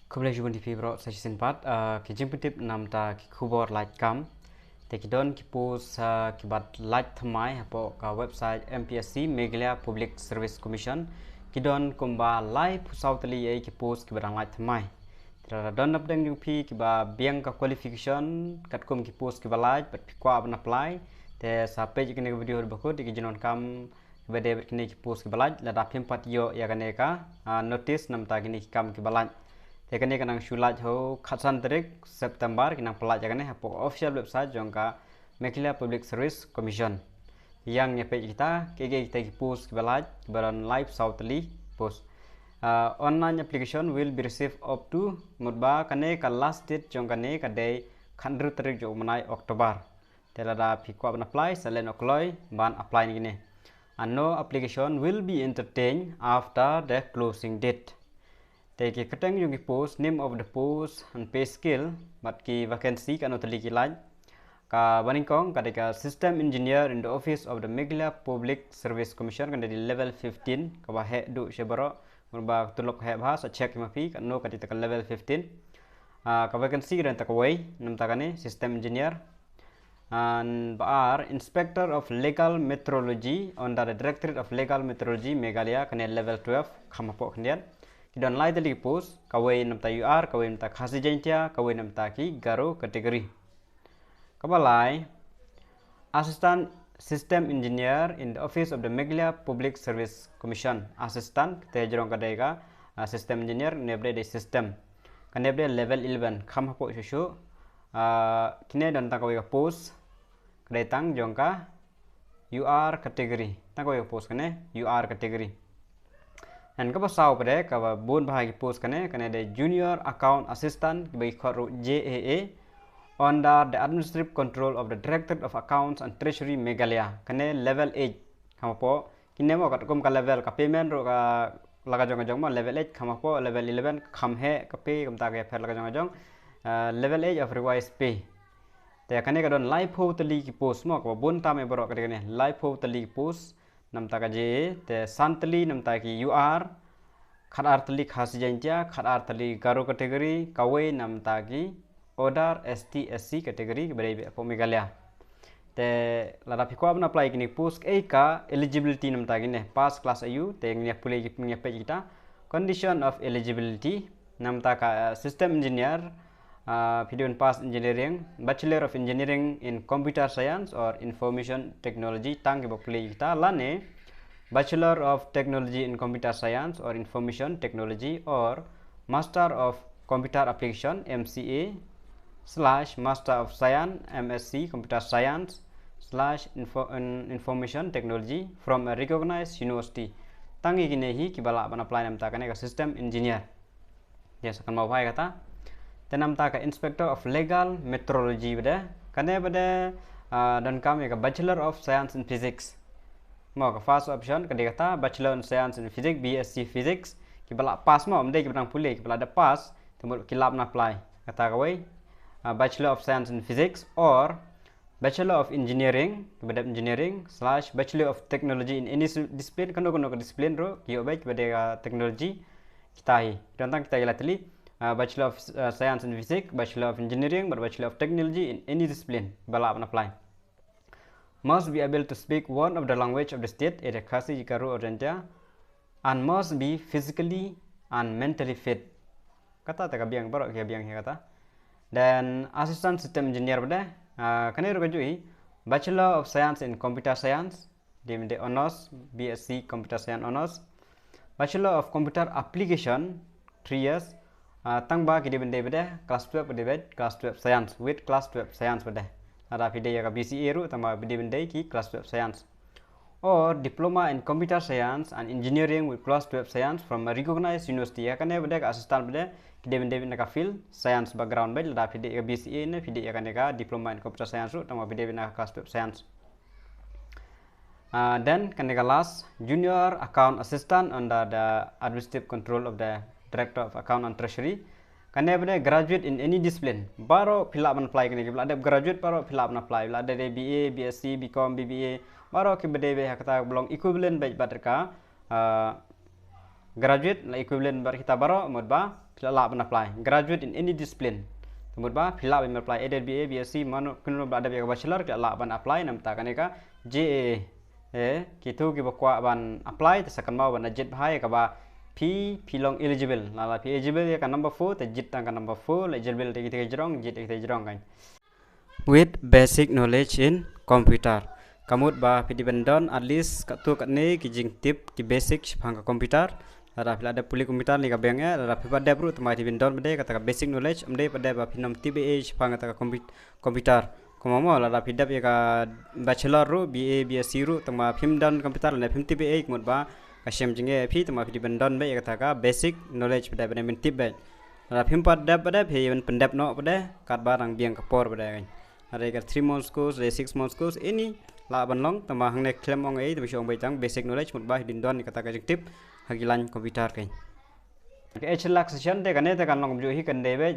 Kembali jumpa di Fibro sesi 4 kijing pitip nam ta ki khubor like kam te ki don ki post ki bat like thamai hapo ka website MPSC Meghalaya Public Service Commission ki don kumba live sautali ai ki post ki barang like thamai tra don nap deng pi ki ba biang ka qualification kat kum ki post ki ba like bat kwa ban apply te sa page ki ne video ba ko ki jinon kam bede ki post ki ba like la da phim pat yo ya ka ka notice nam ta ki kam ki ba like Tekan ni kanang syulat ho khasan tarik September kinang pelajaran ni hapo official website jongka Meghalaya Public Service Commission. Yang ni page kita kita post kibalat kibaran live sautli post. Online application will be received up to mudba kane ka last date jongka ne ka day khandru tarik jo manai Oktober. Telada pikwa ban apply salen okloi ban apply ni ne. And no application will be entertained after the closing date. Teki keteng yung post name of the post and pay skill mat ki vacancy kan utali ki line ka baningkong kadika system engineer in the office of the Meghalaya Public Service Commission kan di level 15 ka ba he du sebaro ba tulok he ba sa check mapi kan no kadita kan level 15 ka vacancy kan takaway nam takane system engineer and are inspector of legal metrology under the directorate of legal metrology Meghalaya kan level 12 kamapo kandian dan lain tadi post kawai nam ta UR kawai nam ta khasi jentia kawai nam ta ki garo kategori kabalai assistant system engineer in the office of the Meghalaya Public Service Commission assistant te jorong kadega system engineer nebre de system kanebre level 11 kham hapo shushu kine dan ta kawai post kadai tang jongka UR kategori ta kawai post kane UR kategori and kapa sau pada kapa bon bahagi post kane de junior account assistant bagi khoru JAA under the administrative control of the directorate of accounts and treasury Meghalaya kane level 8 kamapo kine mo kat kum ka level ka payment ro ka laga jong ma level 8 kamapo level 11 kham he ka pay kam ta ke fer laga jong level 8 of revised pay te kane ka don live ho tali ki post mo ka bon ta me bro ka ne live ho tali ki post nam ta ka je te santli nam ta ki UR khadar tali khasi jantia khadar tali garo kategori kawai nam ta ki order ST SC kategori bere po Meghalaya te lada pikwa bna apply kini post e ka eligibility nam ta ki ne pass class ayu te ngi pule ki ngi pe kita condition of eligibility nam ta ka system engineer video pass engineering bachelor of engineering in computer science or information technology tang ke bokle kita lane bachelor of technology in computer science or information technology or master of computer application MCA / master of science MSc computer science / information technology from a recognized university tangi gine hi kibala ban apply nam ta ka system engineer yes akan mau bhai kata tenam ta ka inspector of legal metrology beda kane beda dan kami ka bachelor of science in physics mau ka first option ka kata bachelor in science in physics BSc physics ki bala pass mau mde ki bang pulih ki bala ada pass temur kilap na apply kata ka wei bachelor of science in physics or bachelor of engineering beda engineering / bachelor of technology in any discipline kono ka discipline ro ki obai beda technology kita hi dan tang kita ilatli bachelor of science in physics, bachelor of engineering, but bachelor of technology in any discipline. Bala apan apply. Must be able to speak one of the language of the state, khasi jikaru ordentia, and must be physically and mentally fit. Kata tak biang baru kia biang kata. Dan assistant system engineer pada, kene rukajui bachelor of science in computer science, di honors BSc computer science honors, bachelor of computer application 3 years. Tang ba ki dibende beda class 12 beda class 12 science with class 12 science beda ada video ya ka BCA ru tama dibende ki class 12 science or diploma in computer science and engineering with class 12 science from a recognized university ya kane beda ka assistant beda ki dibende na ka field science background beda ada video ya BCA ne video ya kane ka diploma in computer science ru tama beda na class 12 science then kane ka last junior account assistant under the administrative control of the Director of Account and Treasury kane bade graduate in any discipline baro fill up and apply kane bila ada graduate baro fill up and apply bila ada BA BSc BCom BBA baro ki bade be kata belong equivalent baik baterka graduate la equivalent bar kita baro modba la ban apply graduate in any discipline temut ba phila ban apply either BA BSc manu kunu ada bi bachelor la ban apply nam ta kaneka JAA kitu ki bakwa ban apply ta sakan mau ban ajit bahai ka ba P long eligible la P eligible ya kan number 4 ta jit ta kan number 4 eligible te kita jerong jit te jerong kan with basic knowledge in computer kamut ba pidibendon at least katu katne ki jing tip ki basic phang computer ada pila ada puli komputer ni ka beng ya ada pipa de bro temai dibendon bede kata basic knowledge amde pada ba pinom TBA phang kata komputer komamo ada pidap ya ka bachelor ru BA BSc ru tema phimdan komputer la phim TBA kamut ba kasyam jinge phi tema pidibendon be kata ka basic knowledge pada bene min tip be ada phim pada pada phi pendap no pada kat barang biang kapor pada ada ka 3 months course 6 months course ini la ban long tama hang ne klem ong ei tama shong baitang basic knowledge mut ba din don kata ka tip hagilan komputer kai ke relaxation de kane te kan long ju hi kan de be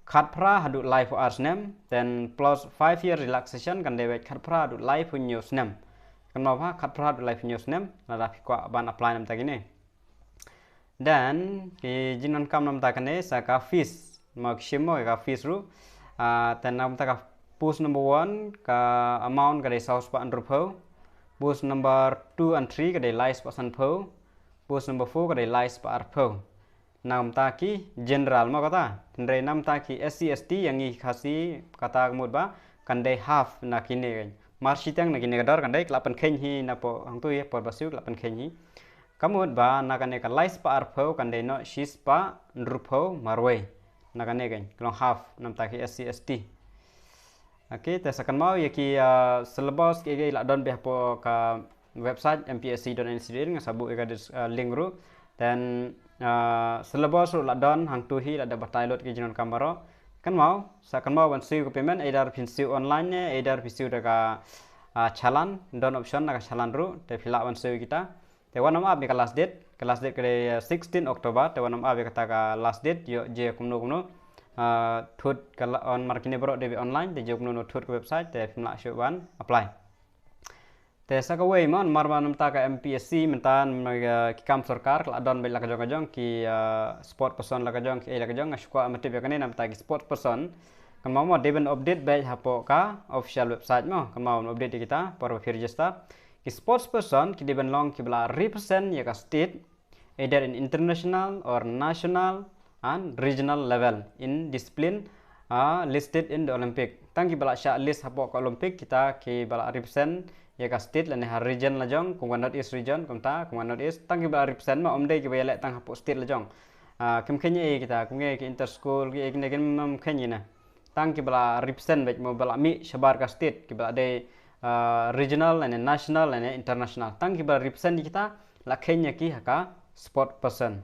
khat pra hadu life for us nem then plus 5 year relaxation kan de be khat pra hadu life for news nem kan ma ba khat pra hadu life for news nem la da kwa ban apply nam ta gini dan ki jinon kam nam ta kane sa ka fees maximum ka fees ru then nam ta ka post number 1 ka amount ka de saus pa andrupo post number 2 and 3 ka de lies pa san po post number 4 ka de lies pa arpo nam ta ki general ma kata ndre nam ta ki SC ST yang i khasi kata mut ba kan de half na kine marshitang na kine kadar kan de klapan khen hi na po hang tu ye por basiu klapan khen hi kamut ba na kan ka lies pa arpo kan de no shis pa ndrupo marwe na kan ne klong half nam ta ki SC ST. Oke, tes akan mau ya ki syllabus ki la don beh po ka website mpsc.nic ngasabu ka link ru dan syllabus ru la don hang tu hi la da batai lot ki jinon kamaro kan mau sakan mau ban siu ko payment either pin siu online ne either pin siu ka chalan don option na ka chalan ru te phila ban siu kita te wanam ab ka last date ke 16 October te wanam ab ka ka last date yo je kumno thut kala on markine bro debi online te jog no thut website te phimla shoban apply te saka way mon marman ta ka MPSC mentan ki kam sarkar kala don be la ka jong ki sport person la ka jong ki la ka jong shukwa amati be kane nam ta ki sport person kan mau mo deben update be hapo ka official website mo kan mau update kita por register ki sports person ki deben long ki bla represent ya ka state either in international or national and regional level in discipline listed in the Olympic. Tang ki bala sha list hapo ka Olympic kita ki bala represent ya ka state la ne ha region la jong kung North East region kum ta kung North East tang ki bala represent ma omde ki bala tang hapo state la jong kem khenya e kita kung ki inter school ki ek ne ken mam khenya na tang ki bala represent bet mo bala mi shabar ka state ki bala de regional and national and international tang ki bala represent kita la khenya ki haka sport person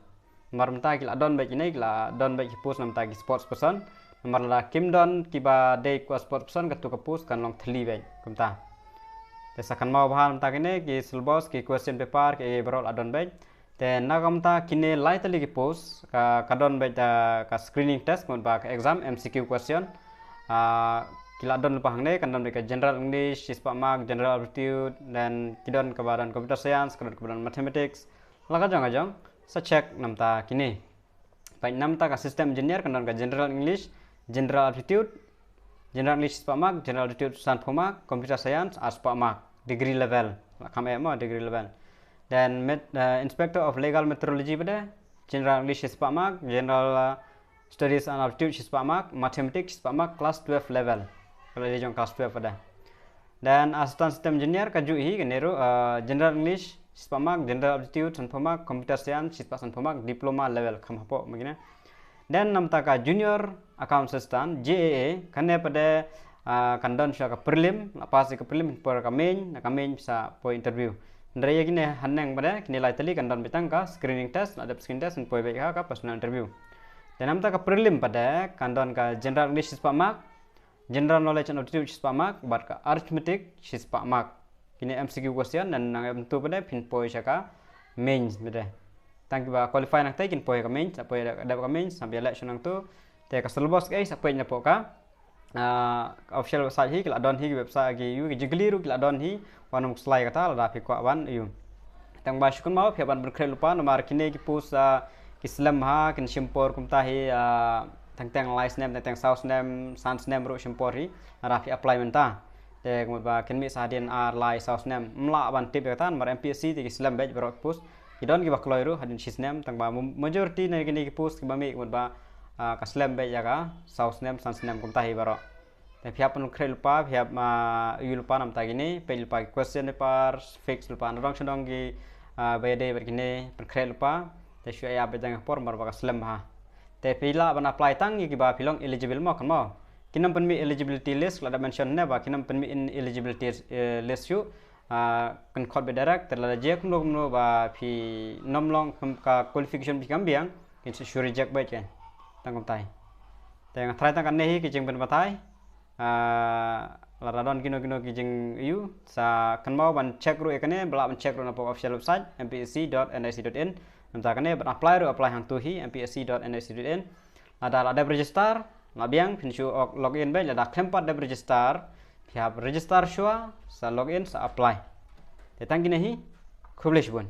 marmta ki la don be ki la don be ki post nam ta ki sports person marla kim don ki ba de ko sports person ka tu ka post kan long thli be kum ta te sakan mau bahal ta kine ki syllabus ki question paper ki brol adon be te nagam ta kine lightly ki post ka don be ta ka screening test kon ba ka exam MCQ question ki la don pahang ne kan don be ka general english sispa mark general aptitude dan kidon ka badan computer science ka badan mathematics laga jang sa check namta kini baik namta ka system engineer kan ka general english general aptitude general english spa mark general aptitude san phoma computer science aspa mark degree level kam mo degree level dan inspector of legal metrology pada general english spa mark general studies and aptitude spa mark mathematics spa mark class 12 level kalau dia jong class 12 pada dan assistant system engineer ka ju hi general general english Sispamak general aptitude sanpamak computer science sanpamak diploma level khamhapo magina dan namta ka junior account assistant JAA kane pada kandon sya ka prelim lepas ka prelim per ka main bisa po interview ndre gine haneng pada kini lai tali kandon bitang ka screening test ada screening test po be ka personal interview dan namta ka prelim pada kandon ka general english sispamak general knowledge and aptitude sispamak bar ka arithmetic sispamak kini MCQ question dan nang tu pada pin poi saka mains beda tang ba qualify nak tai kin poi ka mains apa ada ka mains sampai election nang tu te ka syllabus kai sampai nya po ka official website hi kila don hi website gi yu jigli ru kila don hi wanum slide kata la fi kwa wan yu tang ba shukun mau phe ban berkre lupa nomor kini ki pus Islam ha kin simpor kum tahi tang license name tang south name sans name ro simpor hi rafi apply menta te kum ba kin mi sadin ar lai south name mla ban tip tan mar MPSC ti Islam bej bro post idon ki ba kloi ro hadin sis name tang ba majority na kini ki post ki ba mi kum ba ka Islam bej jaga south name sans name kum tahi baro te phiap pun krel pa phiap ma yul pa nam ta gini pel pa question par fix lupa rong sendong ki bede berkini pen krel pa te shu ya bedang por mar ba Islam ha te pila ban apply tang ki ba pilong eligible mo kan mo kinam pen mi eligibility list la mention ne ba kinam pen mi in eligibility list yu kan khot be direct terla je kum no ba phi nomlong ka qualification bi kam biang kin shu reject ba chen tangom tai te ngai tang kan ne hi ki jing ben batai la radon kino ki jing yu sa kan mau ban check ru ekane bla ban check ru na official website mpsc.nic.in namta kane ban apply hang tu hi mpsc.nic.in ada register la biang pin shu login ba la klempat da register phiap register shua sa login sa apply te tang kine hi khublish bun